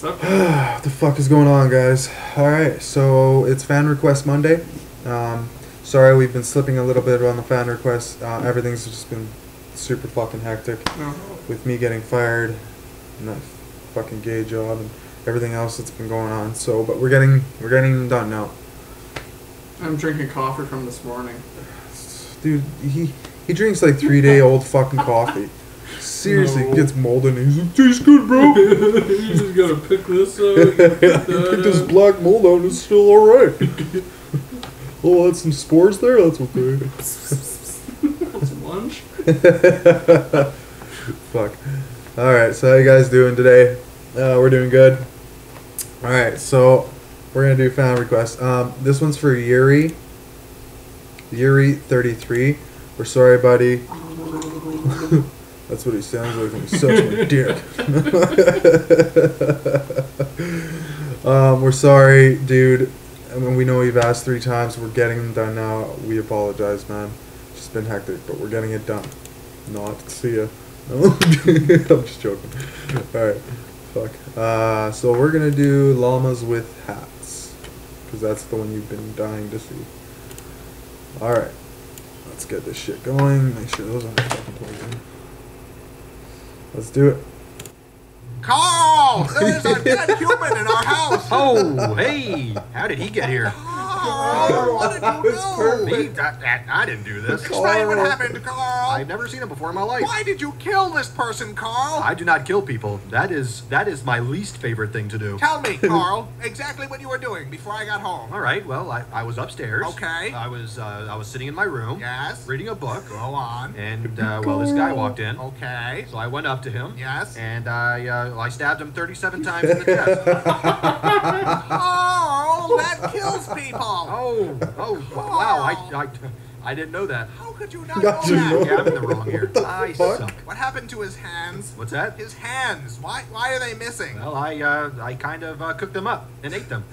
What the fuck is going on, guys? Alright, so it's Fan Request Monday. Sorry, we've been slipping a little bit on the fan requests. Everything's just been super fucking hectic. With me getting fired, and that fucking gay job, and everything else that's been going on. So, but we're getting them done now. I'm drinking coffee from this morning. Dude, he drinks like 3-day-old fucking coffee. Seriously, No. gets molded and he's like, tastes good, bro. You just gotta pick this up. Pick this black mold out and it's still alright. Oh, that's some spores there? That's okay. That's lunch. Fuck. Alright, so how you guys doing today? We're doing good. Alright, so we're gonna do fan requests. This one's for Yuri. Yuri33. We're sorry, buddy. That's what he sounds like when he sucks my dick. We're sorry, dude. I mean, we know you've asked 3 times. We're getting them done now. We apologize, man. It's just been hectic, but we're getting it done. Not see ya. No? I'm just joking. Alright. Fuck. So we're gonna do llamas with hats. Because that's the one you've been dying to see. Alright. Let's get this shit going. Make sure those aren't fucking plugged in. Let's do it. Carl! There's a dead human in our house! Oh, hey! How did he get here? Carl! What did you It's do? perfect. Me? I didn't do this. Explain what happened, Carl! I've never seen him before in my life. Why did you kill this person, Carl? I do not kill people. That is my least favorite thing to do. Tell me, Carl, exactly what you were doing before I got home. All right. Well, I was upstairs. Okay. I was sitting in my room. Yes? Reading a book. Go on. And well, this guy walked in. Okay. So I went up to him. Yes? And I stabbed him 37 times in the chest. Carl, that kills people! Oh, wow! I didn't know that. How could you not Got know you that? know. Yeah, I'm in the wrong here. I fuck? suck. What happened to his hands? What's that? His hands. Why are they missing? Well, I kind of cooked them up and ate them.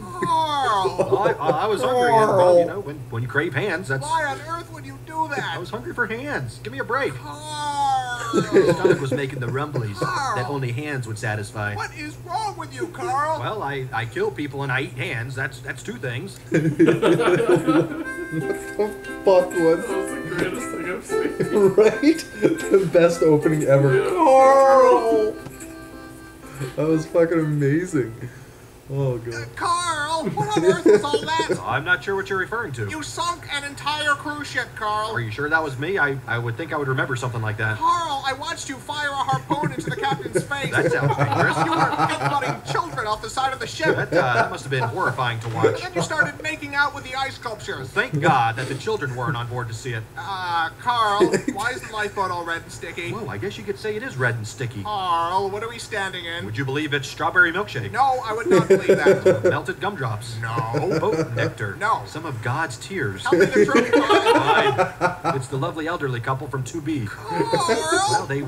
Carl! Well, I was hungry, and well, you know, when you crave hands, that's. Why on earth would you do I that? was hungry for hands. Give me a break. Carl! My stomach was making the rumblies that only hands would satisfy. What is wrong with you, Carl? Well, I kill people and I eat hands. That's 2 things. What the fuck was That was the greatest thing I've seen. right? The best opening ever. Carl! That was fucking amazing. Oh god. Carl, what on earth was all that? I'm not sure what you're referring to. You sunk an entire cruise ship, Carl. Are you sure that was me? I would think I would remember something like that. Carl, I watched you fire a harpoon into the captain's face. That sounds dangerous. You were headbutting children off the side of the ship. That must have been horrifying to watch. And then you started making out with the ice sculptures. Thank God that the children weren't on board to see it. Carl, why is the lifeboat all red and sticky? Well, I guess you could say it is red and sticky. Carl, what are we standing in? Would you believe it's strawberry milkshake? No, I would not believe that. Melted gumdrops. No. Boat nectar. No. Some of God's tears. Tell me the truth, Carl. Fine. It's the lovely elderly couple from 2B. Well, Carl, they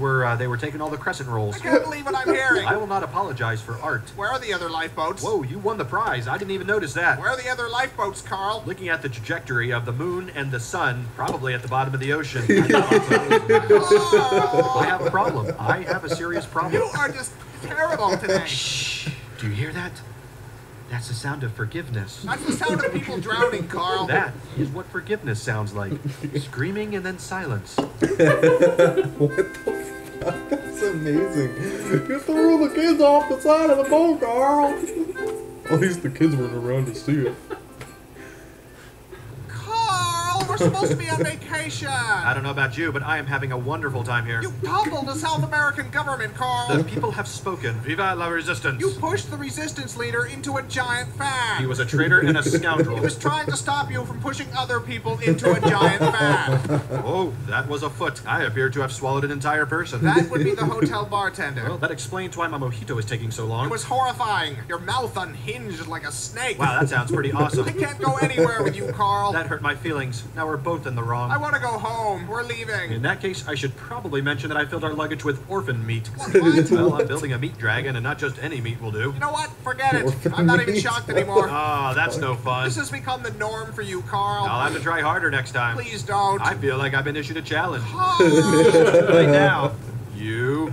were taking all the crescent rolls. I can't believe what I'm hearing. I will not apologize for art. Where are the other lifeboats? Whoa, you won the prize. I didn't even notice that. Where are the other lifeboats, Carl? Looking at the trajectory of the moon and the sun, probably at the bottom of the ocean. Carl, I have a problem. I have a serious problem. you are just terrible today. Shh. Do you hear that? That's the sound of forgiveness. That's the sound of people drowning, Carl. That is what forgiveness sounds like. Screaming and then silence. What the fuck? That's amazing. You threw the kids off the side of the boat, Carl. At least the kids weren't around to see it. Carl, we're supposed to be on vacation. I don't know about you, but I am having a wonderful time here. You toppled the South American government, Carl. The people have spoken. Viva la resistance. You pushed the resistance leader into a giant fan. He was a traitor and a scoundrel. He was trying to stop you from pushing other people into a giant fan. Oh, that was a foot. I appear to have swallowed an entire person. That would be the hotel bartender. Well, that explains why my mojito is taking so long. It was horrifying. Your mouth unhinged like a snake. Wow, that sounds pretty awesome. I can't go anywhere with you, Carl. That hurt my feelings. Now we're both in the wrong. I want to go home. We're leaving. In that case, I should probably mention that I filled our luggage with orphan meat. What? Well, I'm building a meat dragon, and not just any meat will do. You know what? Forget it. Orphan I'm not even meat. shocked anymore. Ah, that's no fun. This has become the norm for you, Carl. I'll have to try harder next time. Please don't. I feel like I've been issued a challenge. Carl. Right now, you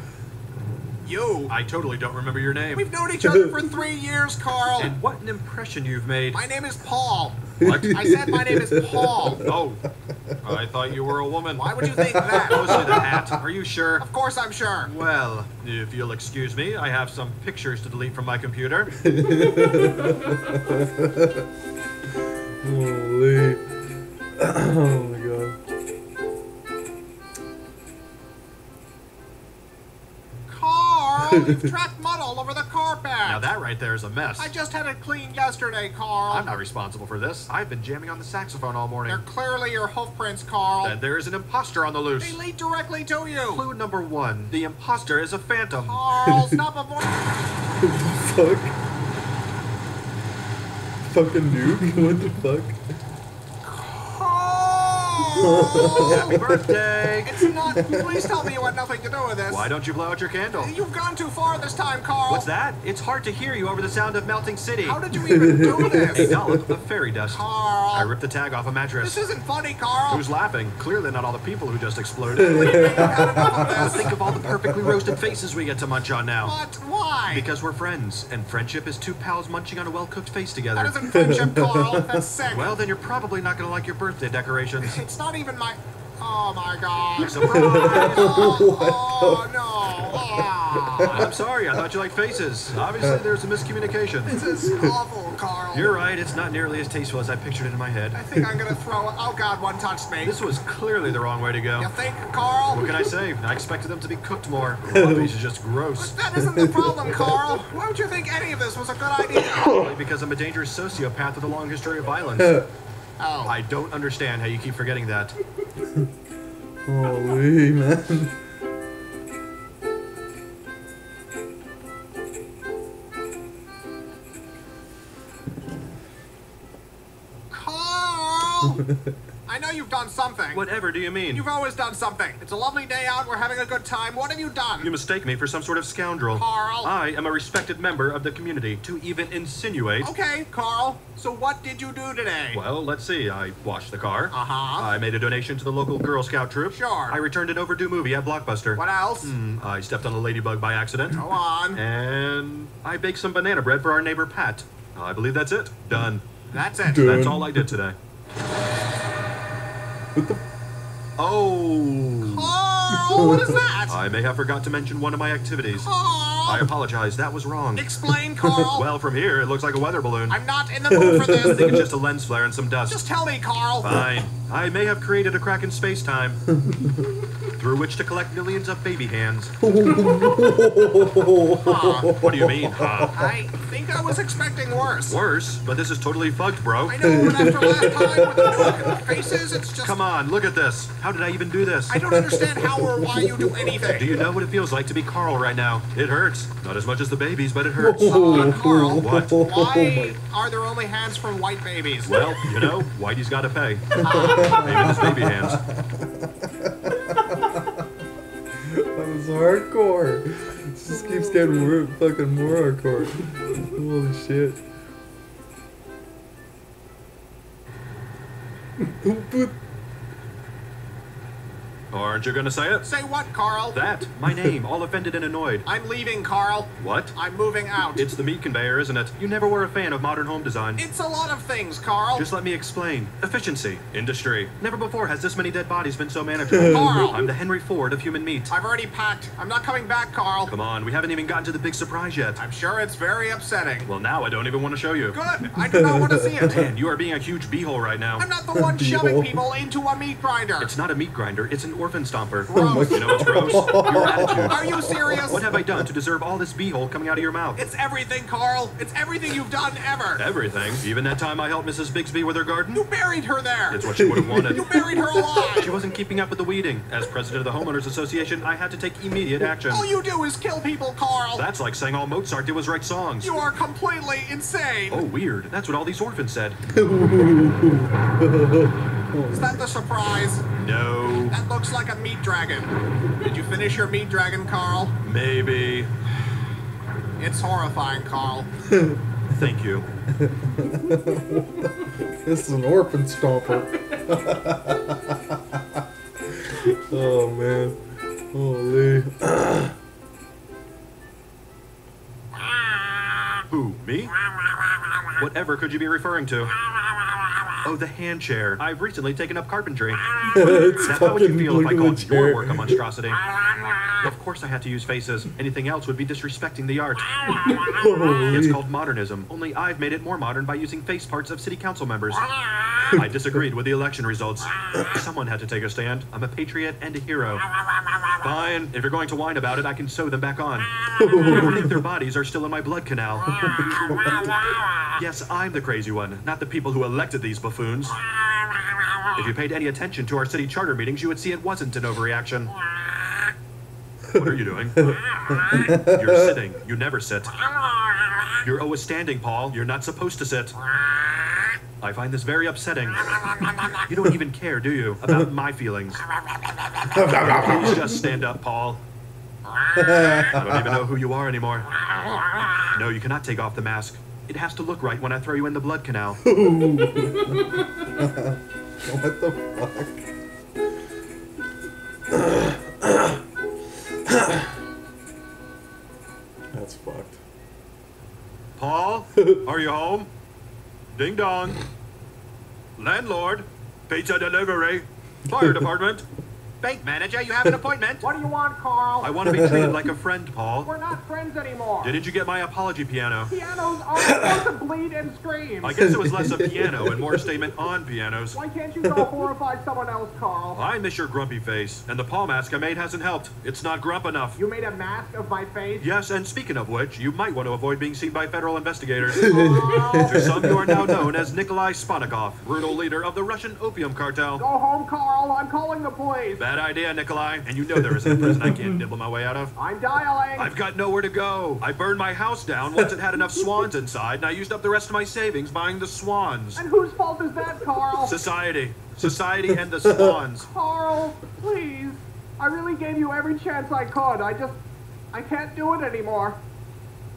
You? I totally don't remember your name. We've known each other for 3 years, Carl. And what an impression you've made. My name is Paul. What? I said my name is Paul. Oh, I thought you were a woman. Why would you think that? Mostly the hat. Are you sure? Of course I'm sure. Well, if you'll excuse me, I have some pictures to delete from my computer. Holy. Oh my god. Carl, you've tracked mud all over the carpet. Now that right there is a mess. I just had it cleaned yesterday, Carl. I'm not responsible for this. I've been jamming on the saxophone all morning. They're clearly your hoof prints, Carl. Then there is an imposter on the loose. They lead directly to you. Clue number 1. The imposter is a phantom. Carl, stop avoiding. Fuck. Fucking nuke? What the fuck? Carl! Happy birthday! It's not. Please tell me you had nothing to do with this. Why don't you blow out your candle? You've gone too far this time, Carl. What's that? It's hard to hear you over the sound of melting city. How did you even do A this? dollop of fairy dust. Carl. I ripped the tag off a mattress. This isn't funny, Carl. Who's laughing? Clearly not all the people who just exploded. You've had enough of this. Think of all the perfectly roasted faces we get to munch on now. But why? Because we're friends, and friendship is two pals munching on a well-cooked face That together. isn't friendship, Carl. That's sick. Well, then you're probably not gonna like your birthday decorations. It's not even my... Oh, my God. Surprise! Oh, no. Ah. I'm sorry, I thought you liked faces. Obviously, there's a miscommunication. This is awful, Carl. You're right, it's not nearly as tasteful as I pictured it in my head. I think I'm gonna throw it. Oh, God, one touched me. This was clearly the wrong way to go. You think, Carl? What can I say? I expected them to be cooked more. These are just gross. That isn't the problem, Carl. Why would you think any of this was a good idea? Probably because I'm a dangerous sociopath with a long history of violence. Oh. I don't understand how you keep forgetting that. Holy man. Carl! I know you've done something. Whatever do you mean? You've always done something. It's a lovely day out. We're having a good time. What have you done? You mistake me for some sort of scoundrel. Carl. I am a respected member of the community. To even insinuate... Okay, Carl. So what did you do today? Well, let's see. I washed the car. Uh-huh. I made a donation to the local Girl Scout troop. Sure. I returned an overdue movie at Blockbuster. What else? I stepped on a ladybug by accident. Go on. And I baked some banana bread for our neighbor Pat. I believe that's it. Done. That's it. Dude. That's all I did today. What the? Oh. Carl, what is that? I may have forgot to mention one of my activities. I Carl! apologize. That was wrong. Explain, Carl. Well, from here, it looks like a weather balloon. I'm not in the mood for I think this. it's just a lens flare and some dust. Just tell me, Carl. Fine. I may have created a crack in space-time through which to collect millions of baby hands. Huh. What do you mean, huh? I think I was expecting worse. Worse, but this is totally fucked, bro. I know, but after last time with the nuke and the faces, it's just... Come on, look at this. How did I even do this? I don't understand how or why you do anything. Do you know what it feels like to be Carl right now? It hurts. Not as much as the babies, but it hurts. Carl, What? why are there only hands from white babies? Well, you know, Whitey's got to pay. Maybe his baby hands. That was hardcore. It just keeps getting more, fucking more hardcore. Holy shit. Aren't you gonna say it? Say what, Carl? That, my name, all offended and annoyed. I'm leaving, Carl. What? I'm moving out. It's the meat conveyor, isn't it? You never were a fan of modern home design. It's a lot of things, Carl. Just let me explain. Efficiency. Industry. Never before has this many dead bodies been so manageable. Carl. I'm the Henry Ford of human meat. I've already packed. I'm not coming back, Carl. Come on, we haven't even gotten to the big surprise yet. I'm sure it's very upsetting. Well, now I don't even want to show you. Good. I do not want to see it. Man, you are being a huge beehole right now. I'm not the one shoving people into a meat grinder. It's not a meat grinder, it's an orphan stomper. Gross. You know what's gross? Your attitude. Are you serious? What have I done to deserve all this beehole coming out of your mouth? It's everything, Carl. It's everything you've done ever. Everything. Even that time I helped Mrs. Bixby with her garden? You buried her there. It's what she would have wanted. You buried her alive. She wasn't keeping up with the weeding. As president of the Homeowners Association, I had to take immediate action. All you do is kill people, Carl. That's like saying all Mozart did was write songs. You are completely insane. Oh, weird. That's what all these orphans said. Is that the surprise? No. That looks like a meat dragon. Did you finish your meat dragon, Carl? Maybe. It's horrifying, Carl. Thank you. This is an orphan stomper. Oh man. Holy. Who, me? Whatever could you be referring to? Oh, the hand chair. I've recently taken up carpentry. It's Now, how would you fucking feel if I look at called the your chair. work a monstrosity? Of course I had to use faces. Anything else would be disrespecting the art. It's Holy. called modernism, only I've made it more modern by using face parts of city council members. I disagreed with the election results. Someone had to take a stand. I'm a patriot and a hero. Fine, if you're going to whine about it, I can sew them back on. I think their bodies are still in my blood canal. Yes, I'm the crazy one, not the people who elected these buffoons. If you paid any attention to our city charter meetings, you would see it wasn't an overreaction. What are you doing? You're sitting. You never sit. You're always standing, Paul. You're not supposed to sit. I find this very upsetting. You don't even care, do you, about my feelings? Please just stand up, Paul. I don't even know who you are anymore. No, you cannot take off the mask. It has to look right when I throw you in the blood canal. What the fuck? That's fucked. Paul, are you home? Ding dong. Landlord, pizza delivery, fire department. Bank manager, you have an appointment. What do you want, Carl? I want to be treated like a friend, Paul. We're not friends anymore. Didn't you get my apology piano? Pianos are supposed to bleed and scream. I guess it was less a piano and more a statement on pianos. Why can't you go horrify someone else, Carl? I miss your grumpy face, and the paw mask I made hasn't helped. It's not grump enough. You made a mask of my face? Yes, and speaking of which, you might want to avoid being seen by federal investigators. Carl, To some, you are now known as Nikolai Sponikov, brutal leader of the Russian opium cartel. go home, Carl. I'm calling the police. Bad idea, Nikolai. And you know there isn't a prison I can't nibble my way out of. I'm dialing. I've got nowhere to go. I burned my house down once it had enough swans inside, and I used up the rest of my savings buying the swans. And whose fault is that, Carl? Society. Society and the swans. Carl, please. I really gave you every chance I could. I can't do it anymore.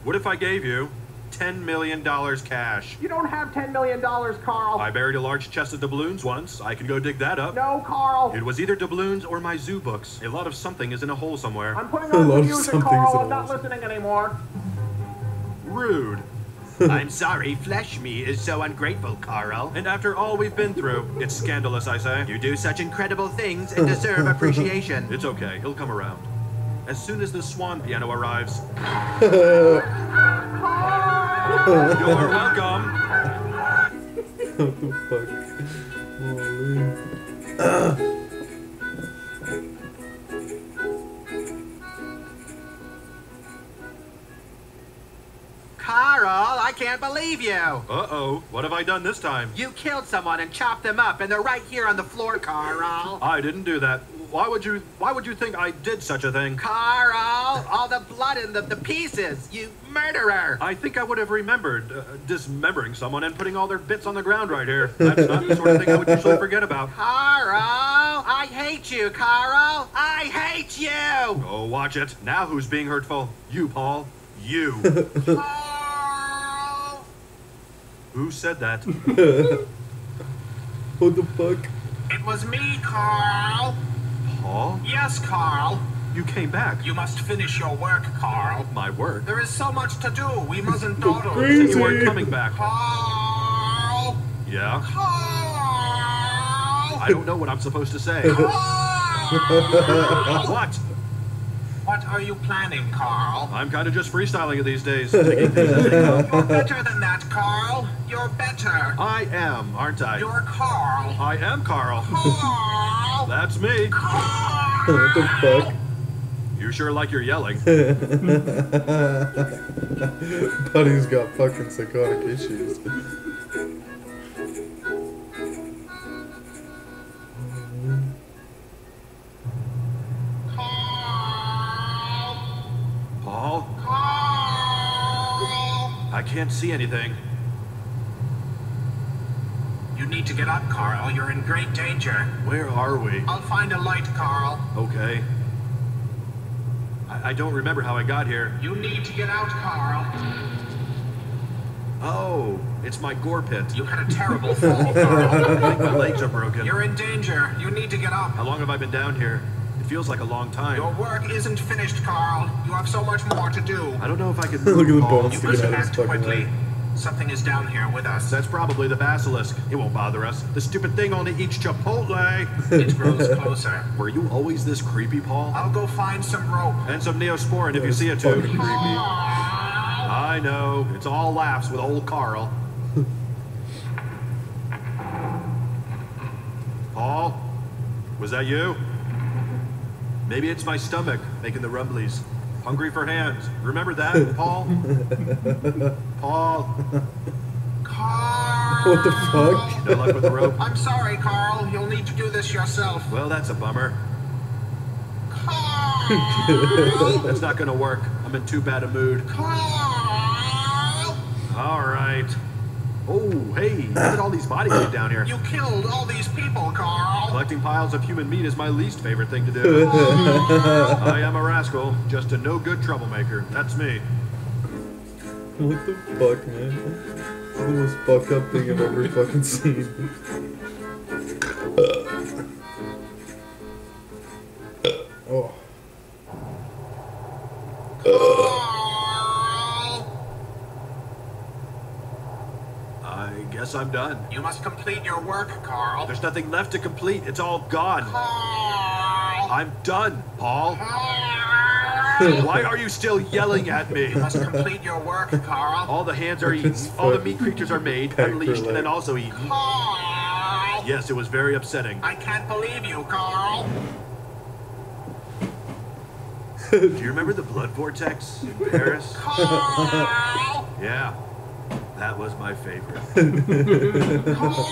What if I gave you $10 million cash? You don't have $10 million, Carl. I buried a large chest of doubloons once. I can go dig that up. No, Carl. It was either doubloons or my zoo books. A lot of something is in a hole somewhere. I'm putting A on lot the of music, something's Carl. in I'm not holes. listening anymore. Rude. I'm sorry, flesh me is so ungrateful, Carl. And after all we've been through, it's scandalous, I say. You do such incredible things and deserve appreciation. It's okay, he'll come around. As soon as the swan piano arrives. You're welcome. What the fuck? Holy. Carl, I can't believe you. Uh-oh, what have I done this time? You killed someone and chopped them up, and they're right here on the floor, Carl. I didn't do that. Why would you think I did such a thing? Carl, all the blood and the pieces. You murderer. I think I would have remembered dismembering someone and putting all their bits on the ground right here. That's not the sort of thing I would usually forget about. Carl, I hate you, Carl. I hate you. Oh, watch it. Now who's being hurtful? You, Paul. You. Carl. Who said that? What the fuck? It was me, Carl. Paul? Yes, Carl. You came back. You must finish your work, Carl. My work. There is so much to do. We mustn't dawdle. Crazy. You weren't coming back. Carl. Yeah? Carl. I don't know what I'm supposed to say. Carl. What? What are you planning, Carl? I'm kind of just freestyling it these days. Taking things as they come. You're better than that, Carl. You're better. I am, aren't I? You're Carl. I am Carl. Carl. That's me. Carl. What the fuck? You sure like you're yelling. Buddy's got fucking psychotic issues. Paul? Carl. I can't see anything. You need to get up, Carl. You're in great danger. Where are we? I'll find a light, Carl. Okay. I don't remember how I got here. You need to get out, Carl. Oh, it's my gore pit. You had a terrible fall, Carl. I think my legs are broken. You're in danger. You need to get up. How long have I been down here? It feels like a long time. Your work isn't finished, Carl. You have so much more to do. I don't know if I can Look at move, the Paul. bones You sticking must out of his act fucking quickly. head. Something is down here with us. That's probably the basilisk. It won't bother us. The stupid thing only eats Chipotle. It grows closer. Were you always this creepy, Paul? I'll go find some rope. And some Neosporin if you That's see it too. fucking creepy. I know. It's all laughs with old Carl. Paul? Was that you? Maybe it's my stomach making the rumblies. Hungry for hands. Remember that, Paul? Paul? Carl! What the fuck? No luck with the rope? I'm sorry, Carl. You'll need to do this yourself. Well, that's a bummer. Carl! That's not gonna work. I'm in too bad a mood. Carl! All right. Oh, hey, look at all these bodies laid down here. You killed all these people, Carl. Collecting piles of human meat is my least favorite thing to do. I am a rascal, just a no-good troublemaker. That's me. What the fuck, man? This is the most fucked up thing I've ever fucking seen. Oh. Carl! I guess I'm done. You must complete your work, Carl. There's nothing left to complete. It's all gone. Carl! I'm done, Paul. Carl! Why are you still yelling at me? You must complete your work, Carl. All the hands are eaten. All the meat creatures are made, Peck unleashed, her and then leg. also eaten. Carl! Yes, it was very upsetting. I can't believe you, Carl. Do you remember the blood vortex in Paris? Carl! Yeah, that was my favorite. Carl!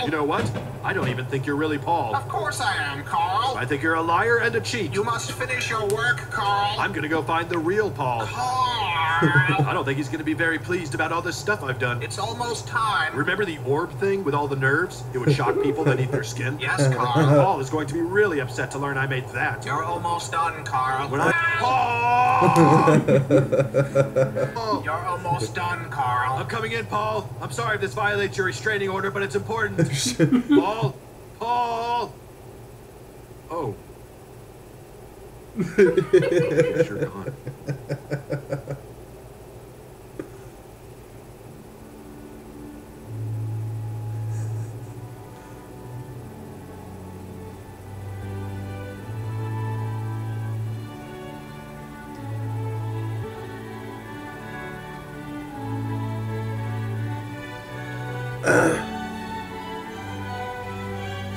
You know what? I don't even think you're really Paul. Of course I am, Carl. I think you're a liar and a cheat. You must finish your work, Carl. I'm gonna go find the real Paul. Carl! I don't think he's gonna be very pleased about all this stuff I've done. It's almost time. Remember the orb thing with all the nerves? It would shock people that eat their skin? Yes, Carl. Paul is going to be really upset to learn I made that. You're almost done, Carl. When I... Paul! You're almost done, Carl. I'm coming in, Paul. I'm sorry if this violates your restraining order, but it's important. Paul? Paul? Oh. Sure gone.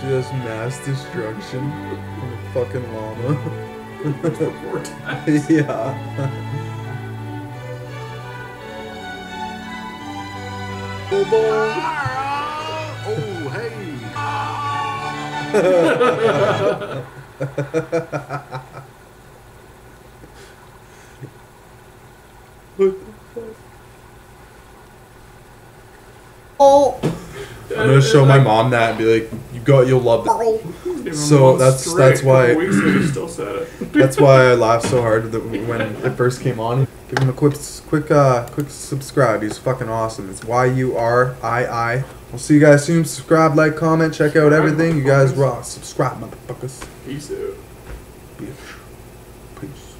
Just mass destruction on a fucking llama. Yeah. Oh, boy. Oh, hey. What the fuck? Oh! I'm gonna show my mom that and be like, you'll love that. So that's why Weeks ago, you still said it. that's why I laughed so hard when it first came on. Give him a quick subscribe. He's fucking awesome. It's YURII. We'll see you guys soon. Subscribe, like, comment, check out everything. You guys rock. Subscribe, motherfuckers. Peace out. Bitch. Peace.